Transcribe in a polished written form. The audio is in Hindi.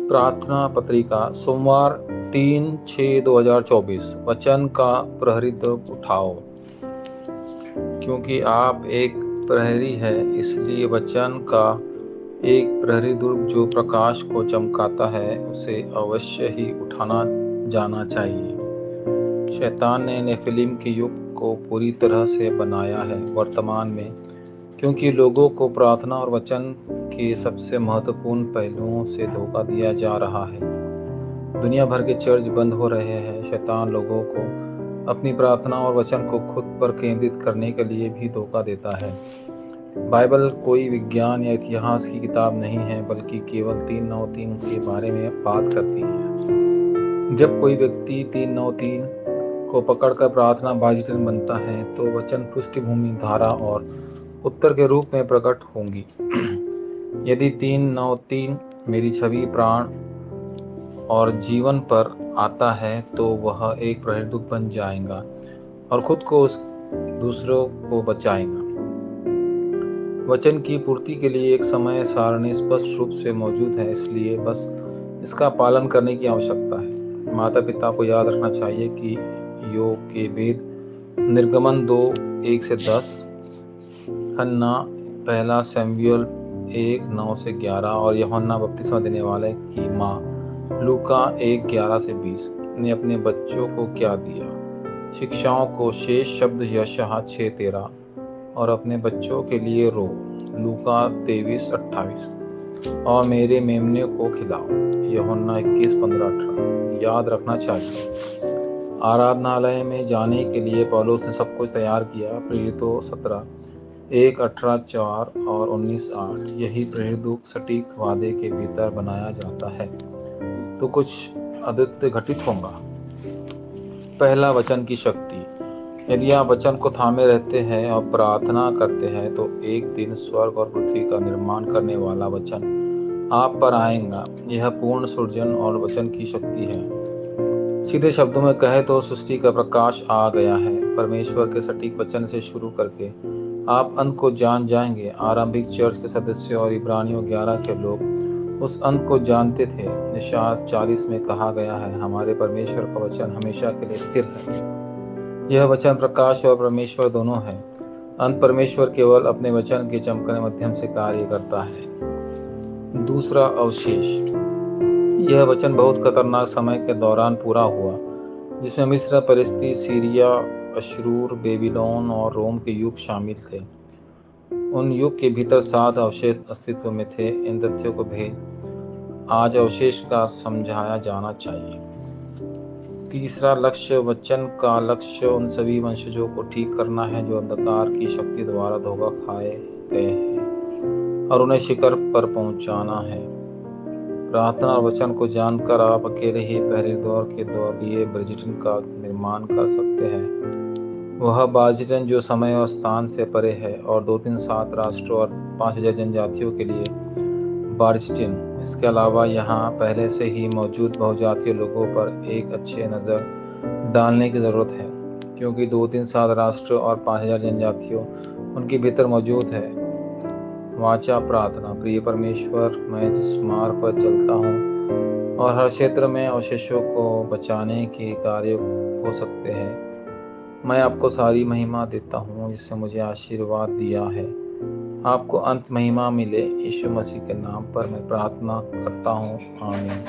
प्रार्थना पत्रिका सोमवार 3/6/2024 वचन का प्रहरी द्रुप उठाओ। क्योंकि आप एक प्रहरी है, इसलिए वचन का एक प्रहरी द्रुप जो प्रकाश को चमकाता है, उसे अवश्य ही उठाना जाना चाहिए। शैतान ने नेफिलीम के युग को पूरी तरह से बनाया है वर्तमान में, क्योंकि लोगों को प्रार्थना और वचन के सबसे महत्वपूर्ण पहलुओं से धोखा दिया जा रहा है। दुनिया भर के चर्च बंद हो रहे हैं। शैतान लोगों को अपनी प्रार्थना और वचन को खुद पर केंद्रित करने के लिए भी धोखा देता है। बाइबल कोई विज्ञान या इतिहास की किताब नहीं है, बल्कि केवल 393 के बारे में बात करती है। जब कोई व्यक्ति 393 को पकड़कर प्रार्थना बाजिटन बनता है, तो वचन पृष्ठभूमि, धारा और उत्तर के रूप में प्रकट होंगी। यदि 393 मेरी छवि, प्राण और जीवन पर आता है, तो वह एक प्रहरीदूत बन जाएगा और खुद को दूसरों को बचाएगा। वचन की पूर्ति के लिए एक समय सारणी स्पष्ट रूप से मौजूद है, इसलिए बस इसका पालन करने की आवश्यकता है। माता पिता को याद रखना चाहिए कि योकेबेद, निर्गमन 2:1-10, हन्ना, 1 शमूएल 1:9-11 और यूहन्ना बपतिस्मा देने वाले की माँ, लूका 1:11-20 ने अपने बच्चों को क्या दिया। शिक्षाओं को शेष शब्द यशायाह 6:13 और अपने बच्चों के लिए रो, लूका 23:28 और मेरे मेमने को खिलाओ, यूहन्ना 21:15-18 याद रखना चाहिए। आराधनालय में जाने के लिए पौलुस ने सब कुछ तैयार किया। प्रेरितों 17:1-18-4 और 19:8 यही प्रेरित सटीक वादे के भीतर बनाया जाता है, तो कुछ अद्वितीय घटित होगा। पहला, वचन की शक्ति। यदि आप वचन को थामे रहते हैं और प्रार्थना करते हैं, तो एक दिन स्वर्ग और पृथ्वी का निर्माण करने वाला वचन आप पर आएगा। यह पूर्ण सृजन और वचन की शक्ति है। सीधे शब्दों में कहे तो सृष्टि का प्रकाश आ गया है। परमेश्वर के सटीक वचन से शुरू करके आप अंत को जान जाएंगे। आरंभिक चर्च के सदस्य और इब्रानियों 11 के लोग उस अंत को जानते थे। यशायाह 40 में कहा गया है, हमारे परमेश्वर का वचन हमेशा के लिए स्थिर है। यह वचन प्रकाश और परमेश्वर दोनों है। अंत परमेश्वर केवल अपने वचन के चमकने माध्यम से कार्य करता है। दूसरा, अवशेष। यह वचन बहुत खतरनाक समय के दौरान पूरा हुआ, जिसमें मिस्र, परिस्थिति, सीरिया, अशूर, बेबीलोन और रोम के युग शामिल थे। उन युग के भीतर 7 अवशेष अस्तित्व में थे। इन तथ्यों को आज अवशेष का समझाया जाना चाहिए। तीसरा लक्ष्य। वचन का लक्ष्य उन सभी वंशजों को ठीक करना है जो अंधकार की शक्ति द्वारा धोखा खाए गए हैं, और उन्हें शिखर पर पहुंचाना है। प्रार्थना और वचन को जानकर आप अकेले ही पहले दौर के लिए ब्रिजिटन का निर्माण कर सकते हैं। वह बाजिटन जो समय और स्थान से परे है, और 2-3-7 राष्ट्रों और 5000 जनजातियों के लिए बार्जिटिन। इसके अलावा यहाँ पहले से ही मौजूद बहुजातीय लोगों पर एक अच्छे नज़र डालने की ज़रूरत है, क्योंकि 2-3-7 राष्ट्र और 5000 जनजातियों उनके भीतर मौजूद है। वाचा प्रार्थना। प्रिय परमेश्वर, मैं जिस मार्ग पर चलता हूँ और हर क्षेत्र में अवशेषों को बचाने के कार्य हो सकते हैं, मैं आपको सारी महिमा देता हूँ जिससे मुझे आशीर्वाद दिया है। आपको अंत महिमा मिले। यीशु मसीह के नाम पर मैं प्रार्थना करता हूँ, आमीन।